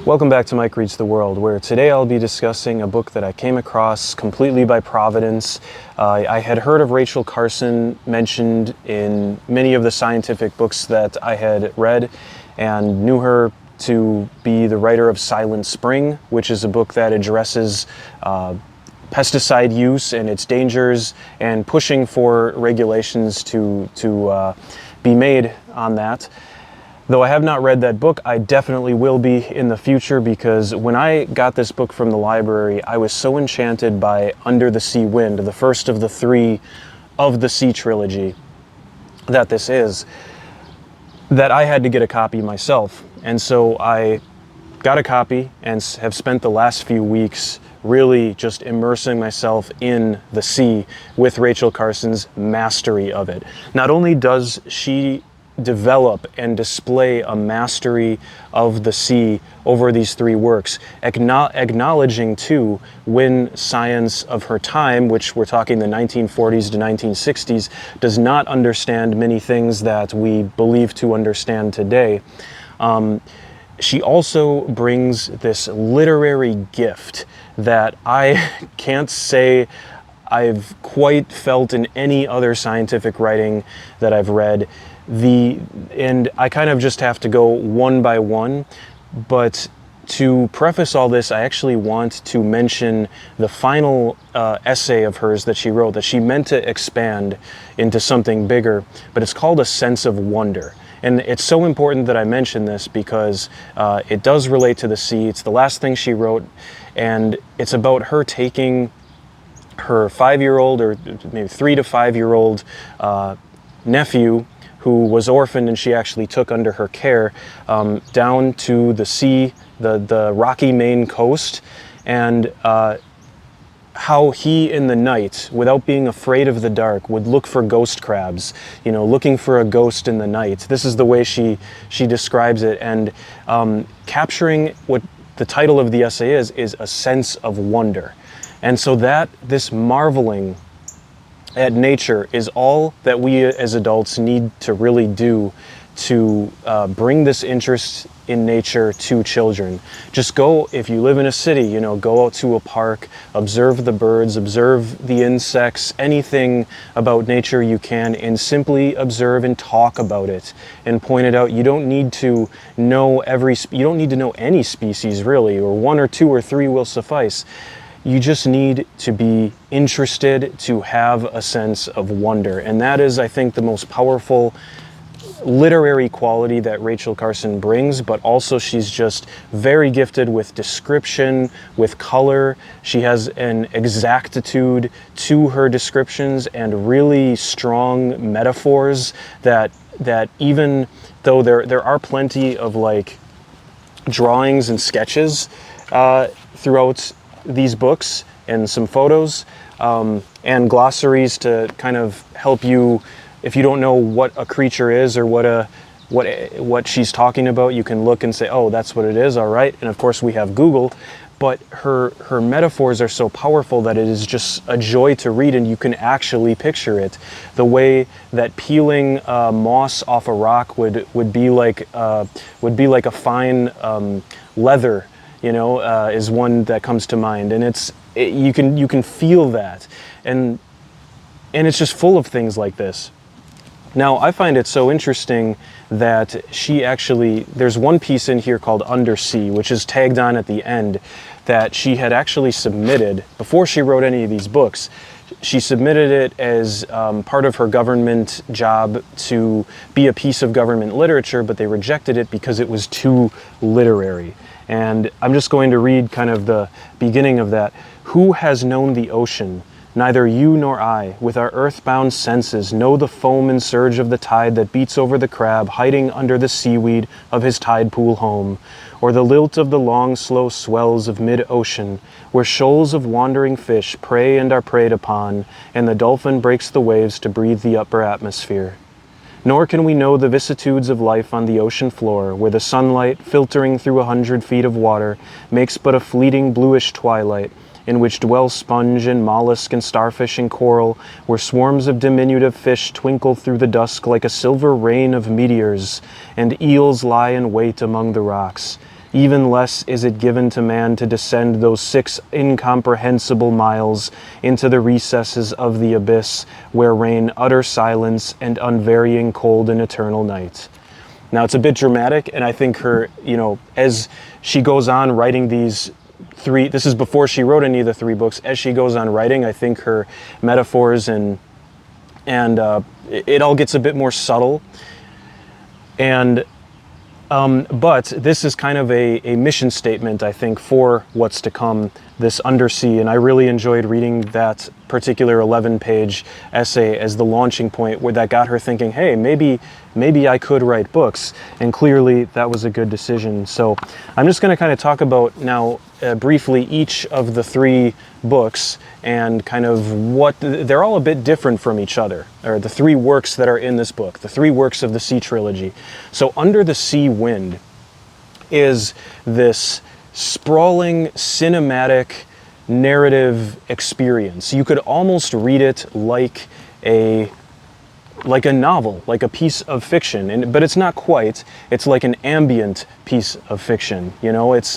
Welcome back to Mike Reads the World, where today I'll be discussing a book that I came across completely by providence. I had heard of Rachel Carson mentioned in many of the scientific books that I had read, and knew her to be the writer of Silent Spring, which is a book that addresses pesticide use and its dangers, and pushing for regulations to be made on that. Though I have not read that book, I definitely will be in the future, because when I got this book from the library, I was so enchanted by Under the Sea Wind, the first of the three of the Sea Trilogy that this is, that I had to get a copy myself. And so I got a copy and have spent the last few weeks really just immersing myself in the sea with Rachel Carson's mastery of it. Not only does she develop and display a mastery of the sea over these three works, acknowledging too when science of her time, which we're talking the 1940s to 1960s, does not understand many things that we believe to understand today. She also brings this literary gift that I can't say I've quite felt in any other scientific writing that I've read. And I kind of just have to go one by one, but to preface all this, I actually want to mention the final essay of hers that she wrote, that she meant to expand into something bigger, but it's called A Sense of Wonder. And it's so important that I mention this because it does relate to the sea. It's the last thing she wrote, and it's about her taking her 5-year-old, or maybe 3 to 5-year-old nephew, who was orphaned and she actually took under her care, down to the sea, the rocky Maine coast, and how he in the night, without being afraid of the dark, would look for ghost crabs, looking for a ghost in the night. This is the way she describes it, and capturing what the title of the essay is A Sense of Wonder. And so that this marveling at nature is all that we as adults need to really do to bring this interest in nature to children. Just go, if you live in a city, go out to a park, observe the birds, observe the insects, anything about nature you can, and simply observe and talk about it and point it out. You don't need to know you don't need to know any species really, or 1 or 2 or 3 will suffice. You just need to be interested, to have a sense of wonder. And that is, I think, the most powerful literary quality that Rachel Carson brings, but also she's just very gifted with description, with color. She has an exactitude to her descriptions and really strong metaphors that even though there are plenty of drawings and sketches throughout these books, and some photos and glossaries to kind of help you, if you don't know what a creature is or what she's talking about, you can look and say, oh, that's what it is, all right. And of course we have Google, but her metaphors are so powerful that it is just a joy to read, and you can actually picture it. The way that peeling moss off a rock would be like a fine leather, is one that comes to mind, and you can feel that, and it's just full of things like this. Now, I find it so interesting that there's one piece in here called Undersea, which is tagged on at the end, that she had actually submitted before she wrote any of these books. She submitted it as part of her government job to be a piece of government literature, but they rejected it because it was too literary. And I'm just going to read kind of the beginning of that. Who has known the ocean? Neither you nor I, with our earthbound senses, know the foam and surge of the tide that beats over the crab hiding under the seaweed of his tide pool home, or the lilt of the long, slow swells of mid-ocean, where shoals of wandering fish prey and are preyed upon, and the dolphin breaks the waves to breathe the upper atmosphere. Nor can we know the vicissitudes of life on the ocean floor, where the sunlight, filtering through 100 feet of water, makes but a fleeting bluish twilight, in which dwell sponge and mollusk and starfish and coral, where swarms of diminutive fish twinkle through the dusk like a silver rain of meteors, and eels lie in wait among the rocks. even less is it given to man to descend those 6 incomprehensible miles into the recesses of the abyss, where reign utter silence and unvarying cold and eternal night. Now, it's a bit dramatic, and I think her, as she goes on writing these 3, this is before she wrote any of the 3 books, as she goes on writing, I think her metaphors and it all gets a bit more subtle. And but this is kind of a mission statement, I think, for what's to come, this Undersea, and I really enjoyed reading that particular 11-page essay as the launching point, where that got her thinking, hey, maybe I could write books, and clearly that was a good decision. So I'm just going to kind of talk about now briefly each of the 3 books and kind of what they're all a bit different from each other, or the 3 works that are in this book, the 3 works of the Sea Trilogy. So Under the Sea Wind is this sprawling cinematic narrative experience. You could almost read it like a novel, like a piece of fiction, but it's not quite. It's like an ambient piece of fiction. It's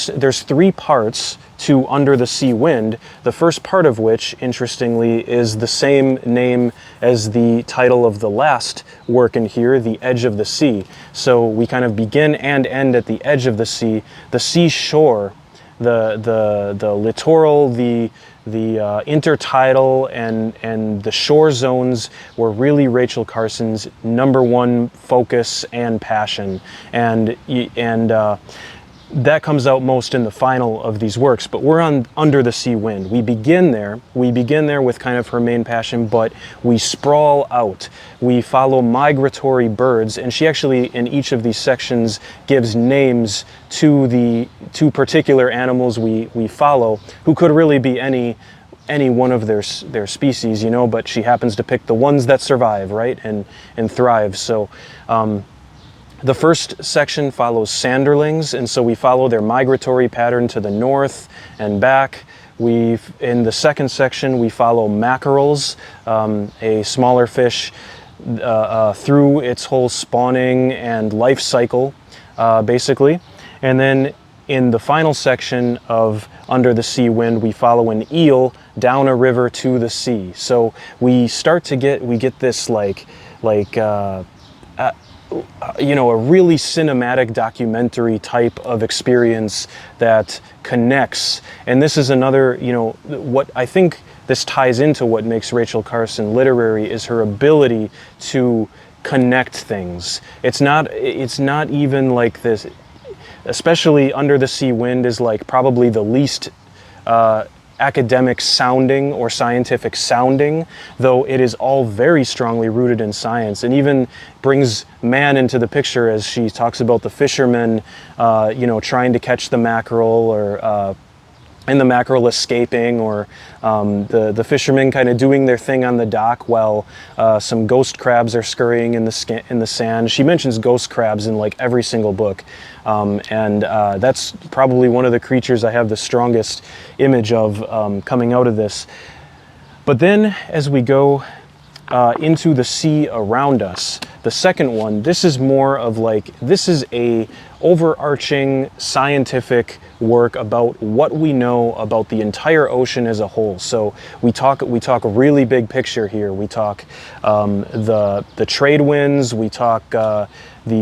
there's 3 parts to Under the Sea Wind, the first part of which, interestingly, is the same name as the title of the last work in here, The Edge of the Sea. So we kind of begin and end at the edge of the seashore, the littoral, the intertidal and the shore zones were really Rachel Carson's #1 focus and passion, and that comes out most in the final of these works. But we're on Under the Sea Wind. We begin there with kind of her main passion, but we sprawl out. We follow migratory birds, and she actually in each of these sections gives names to the 2 particular animals we follow, who could really be any one of their species, but she happens to pick the ones that survive, right, and thrive. So the first section follows sanderlings, and so we follow their migratory pattern to the north and back. In the second section, we follow mackerels, a smaller fish, through its whole spawning and life cycle, basically. And then in the final section of Under the Sea Wind, we follow an eel down a river to the sea. So we get this a really cinematic documentary type of experience that connects. And this is another, what I think this ties into what makes Rachel Carson literary, is her ability to connect things. It's not even like this, especially Under the Sea Wind is like probably the least academic sounding or scientific sounding, though it is all very strongly rooted in science, and even brings man into the picture as she talks about the fishermen, trying to catch the mackerel, or and the mackerel escaping, or the fishermen kind of doing their thing on the dock while some ghost crabs are scurrying in the sand. She mentions ghost crabs in like every single book, and that's probably one of the creatures I have the strongest image of coming out of this. But then as we go into the sea around us, the second one, this is more of this is a overarching scientific work about what we know about the entire ocean as a whole. So we talk really big picture here. We talk the trade winds, we talk the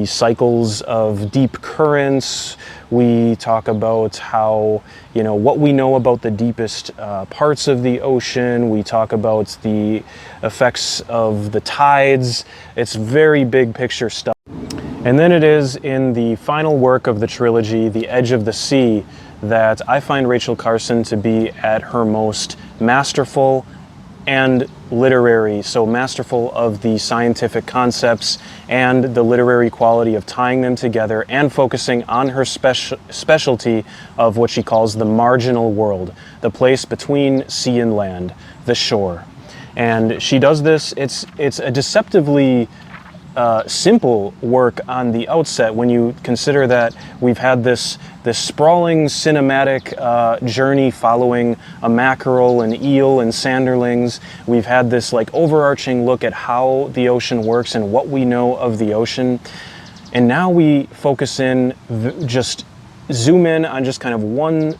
cycles of deep currents, we talk about how, what we know about the deepest parts of the ocean, we talk about the effects of the tides. It's very big picture stuff. And then it is in the final work of the trilogy, The Edge of the Sea, that I find Rachel Carson to be at her most masterful and literary, so masterful of the scientific concepts and the literary quality of tying them together and focusing on her specialty of what she calls the marginal world, the place between sea and land, the shore. And she does this, it's a deceptively simple work on the outset when you consider that we've had this sprawling cinematic journey following a mackerel, an eel, and sanderlings. We've had this overarching look at how the ocean works and what we know of the ocean. And now we focus in, just zoom in on just kind of one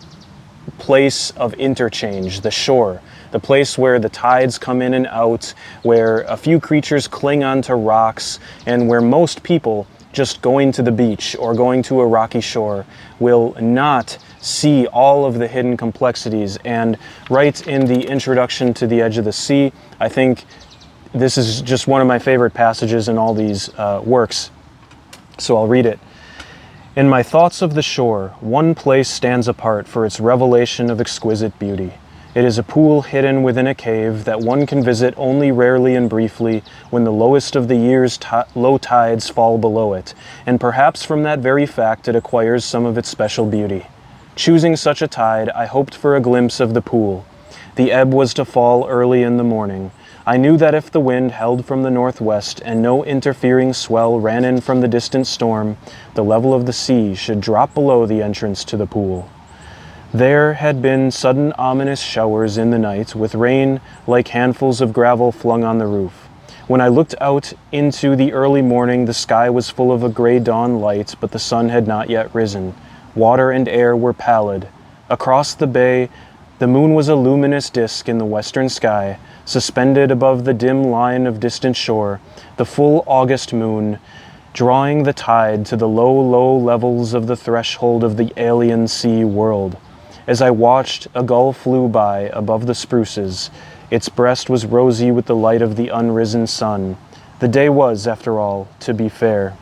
place of interchange, the shore, the place where the tides come in and out, where a few creatures cling onto rocks, and where most people just going to the beach or going to a rocky shore will not see all of the hidden complexities. And right in the introduction to The Edge of the Sea, I think this is just one of my favorite passages in all these works. So I'll read it. In my thoughts of the shore, one place stands apart for its revelation of exquisite beauty. It is a pool hidden within a cave that one can visit only rarely and briefly when the lowest of the year's low tides fall below it, and perhaps from that very fact it acquires some of its special beauty. Choosing such a tide, I hoped for a glimpse of the pool. The ebb was to fall early in the morning. I knew that if the wind held from the northwest and no interfering swell ran in from the distant storm, the level of the sea should drop below the entrance to the pool. There had been sudden ominous showers in the night, with rain like handfuls of gravel flung on the roof. When I looked out into the early morning, the sky was full of a gray dawn light, but the sun had not yet risen. Water and air were pallid. Across the bay, the moon was a luminous disk in the western sky, suspended above the dim line of distant shore, the full August moon, drawing the tide to the low, low levels of the threshold of the alien sea world. As I watched, a gull flew by above the spruces. Its breast was rosy with the light of the unrisen sun. The day was, after all, to be fair.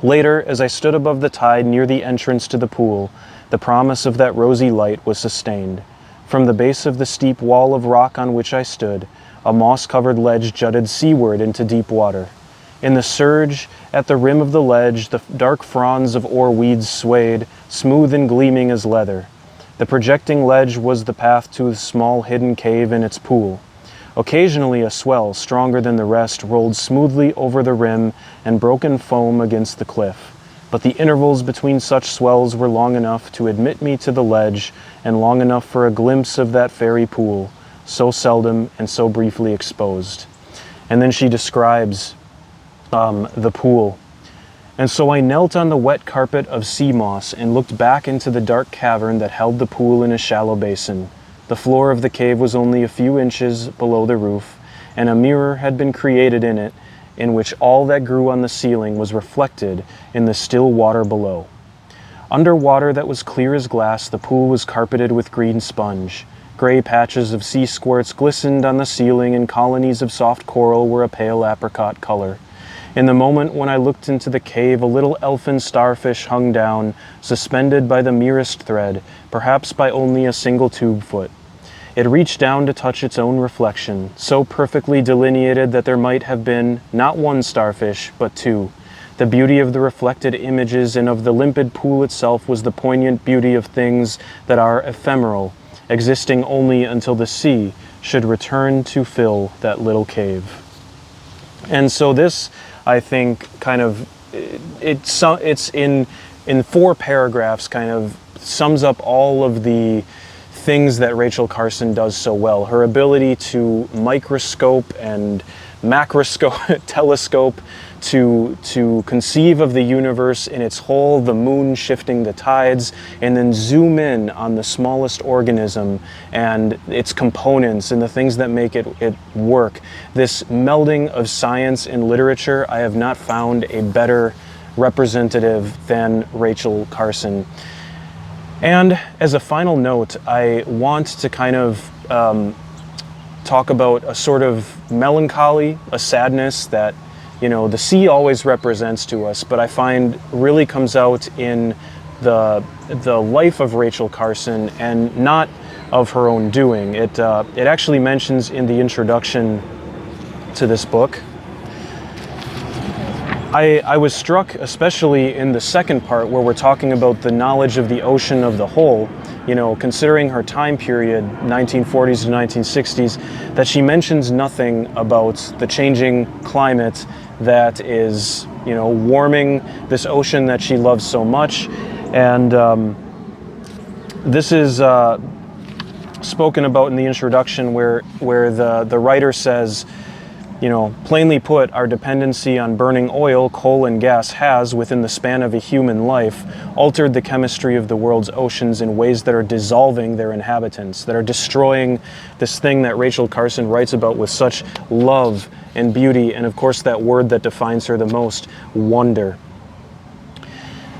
Later, as I stood above the tide near the entrance to the pool, the promise of that rosy light was sustained. From the base of the steep wall of rock on which I stood, a moss-covered ledge jutted seaward into deep water. In the surge at the rim of the ledge, the dark fronds of oar weeds swayed, smooth and gleaming as leather. The projecting ledge was the path to a small hidden cave in its pool. Occasionally a swell, stronger than the rest, rolled smoothly over the rim and broken foam against the cliff. But the intervals between such swells were long enough to admit me to the ledge, and long enough for a glimpse of that fairy pool, so seldom and so briefly exposed. And then she describes the pool. And so I knelt on the wet carpet of sea moss and looked back into the dark cavern that held the pool in a shallow basin. The floor of the cave was only a few inches below the roof, and a mirror had been created in it, in which all that grew on the ceiling was reflected in the still water below. Under water that was clear as glass, the pool was carpeted with green sponge. Gray patches of sea squirts glistened on the ceiling, and colonies of soft coral were a pale apricot color. In the moment when I looked into the cave, a little elfin starfish hung down, suspended by the merest thread, perhaps by only a single tube foot. It reached down to touch its own reflection, so perfectly delineated that there might have been not one starfish, but two. The beauty of the reflected images and of the limpid pool itself was the poignant beauty of things that are ephemeral, existing only until the sea should return to fill that little cave. And so this, I think, kind of, it's in 4 paragraphs, kind of sums up all of the things that Rachel Carson does so well. Her ability to microscope and macroscope, telescope, to conceive of the universe in its whole, the moon shifting the tides, and then zoom in on the smallest organism and its components and the things that make it work. This melding of science and literature, I have not found a better representative than Rachel Carson. And as a final note, I want to kind of talk about a sort of melancholy, a sadness that, you know, the sea always represents to us, but I find really comes out in the life of Rachel Carson and not of her own doing. It actually mentions in the introduction to this book. I was struck, especially in the second part where we're talking about the knowledge of the ocean of the whole, you know, considering her time period, 1940s to 1960s, that she mentions nothing about the changing climate that is, you know, warming this ocean that she loves so much. And this is spoken about in the introduction where the writer says, Plainly put, our dependency on burning oil, coal, and gas has, within the span of a human life, altered the chemistry of the world's oceans in ways that are dissolving their inhabitants, that are destroying this thing that Rachel Carson writes about with such love and beauty, and of course that word that defines her the most, wonder.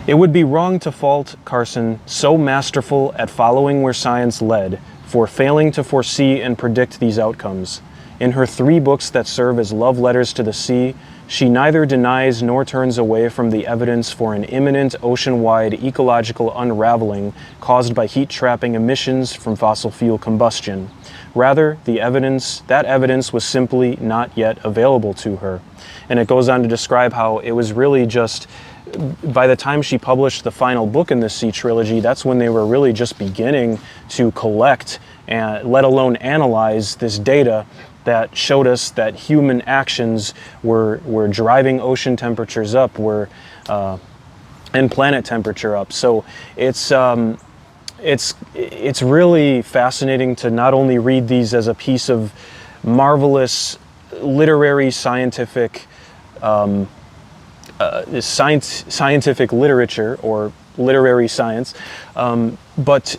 It would be wrong to fault Carson, so masterful at following where science led, for failing to foresee and predict these outcomes. In her 3 books that serve as love letters to the sea, she neither denies nor turns away from the evidence for an imminent ocean-wide ecological unraveling caused by heat-trapping emissions from fossil fuel combustion. Rather, that evidence was simply not yet available to her. And it goes on to describe how it was really just, by the time she published the final book in the Sea trilogy, that's when they were really just beginning to collect and let alone analyze this data that showed us that human actions were driving ocean temperatures up, and planet temperature up. So it's really fascinating to not only read these as a piece of marvelous literary scientific scientific literature or literary science, but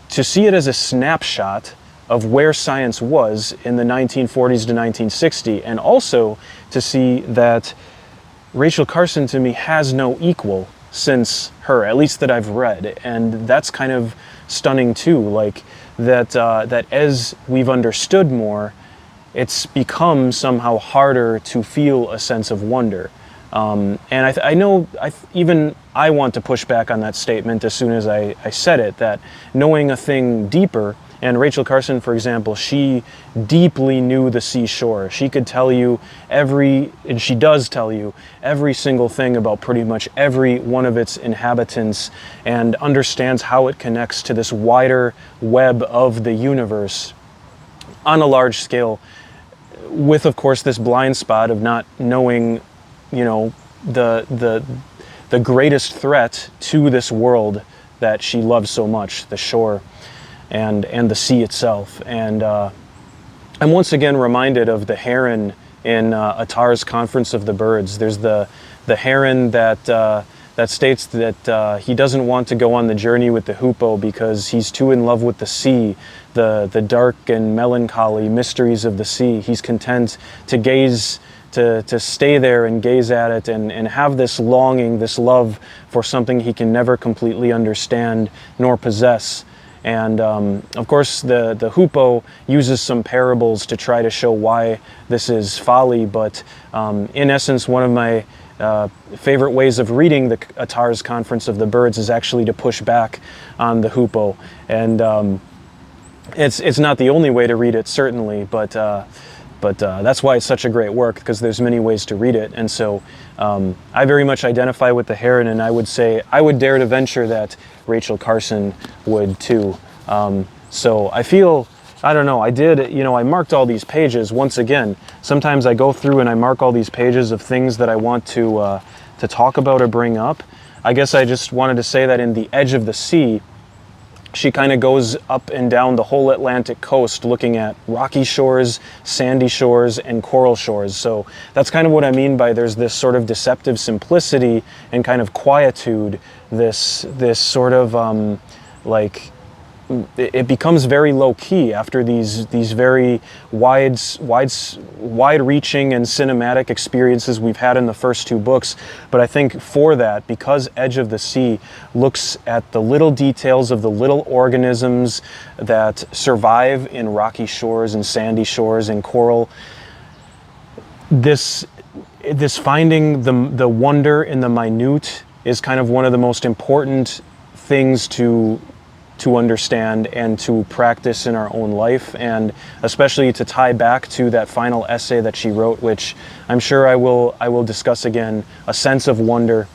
to see it as a snapshot of where science was in the 1940s to 1960, and also to see that Rachel Carson to me has no equal since her, at least that I've read, and that's kind of stunning too. Like that as we've understood more, it's become somehow harder to feel a sense of wonder. And I know even I want to push back on that statement as soon as I said it, that knowing a thing deeper. And Rachel Carson, for example, she deeply knew the seashore. She could tell you and she does tell you, every single thing about pretty much every one of its inhabitants, and understands how it connects to this wider web of the universe on a large scale, with, of course, this blind spot of not knowing, the greatest threat to this world that she loves so much, the shore. And the sea itself. And I'm once again reminded of the heron in Attar's Conference of the Birds. There's the heron that states that he doesn't want to go on the journey with the hoopoe because he's too in love with the sea, the dark and melancholy mysteries of the sea. He's content to stay there and gaze at it and have this longing, this love for something he can never completely understand nor possess. And of course the hoopoe uses some parables to try to show why this is folly, but in essence one of my favorite ways of reading the Attar's Conference of the Birds is actually to push back on the hoopoe. And it's not the only way to read it, certainly, but that's why it's such a great work, because there's many ways to read it. And so I very much identify with the heron, and I would dare to venture that Rachel Carson would too. So I feel, I don't know, I marked all these pages. Once again, sometimes I go through and I mark all these pages of things that I want to talk about or bring up. I guess I just wanted to say that in The Edge of the Sea, she kind of goes up and down the whole Atlantic coast looking at rocky shores, sandy shores, and coral shores. So that's kind of what I mean by there's this sort of deceptive simplicity and kind of quietude, this sort of it becomes very low-key after these very wide-reaching and cinematic experiences we've had in the first 2 books. But I think for that, because Edge of the Sea looks at the little details of the little organisms that survive in rocky shores and sandy shores and coral, this finding the wonder in the minute is kind of one of the most important things to understand and to practice in our own life, and especially to tie back to that final essay that she wrote, which I'm sure I will discuss again, A Sense of Wonder.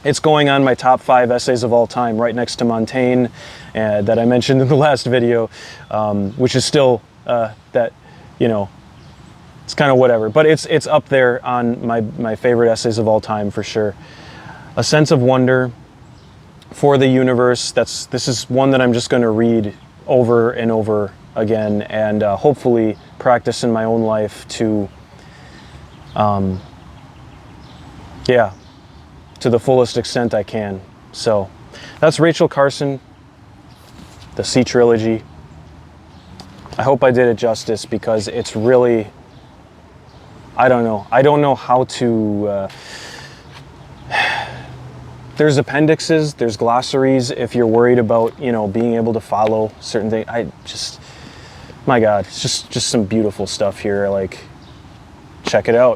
It's going on my top 5 essays of all time, right next to Montaigne, that I mentioned in the last video, which is still it's kind of whatever, but it's up there on my favorite essays of all time for sure. A Sense of Wonder, For the Universe, this is one that I'm just going to read over and over again, and hopefully practice in my own life to Yeah, to the fullest extent I can. So that's Rachel Carson, the Sea Trilogy. I hope I did it justice, because it's really, I don't know how to, there's appendixes, there's glossaries if you're worried about, being able to follow certain things. My God, it's just some beautiful stuff here. Like, check it out.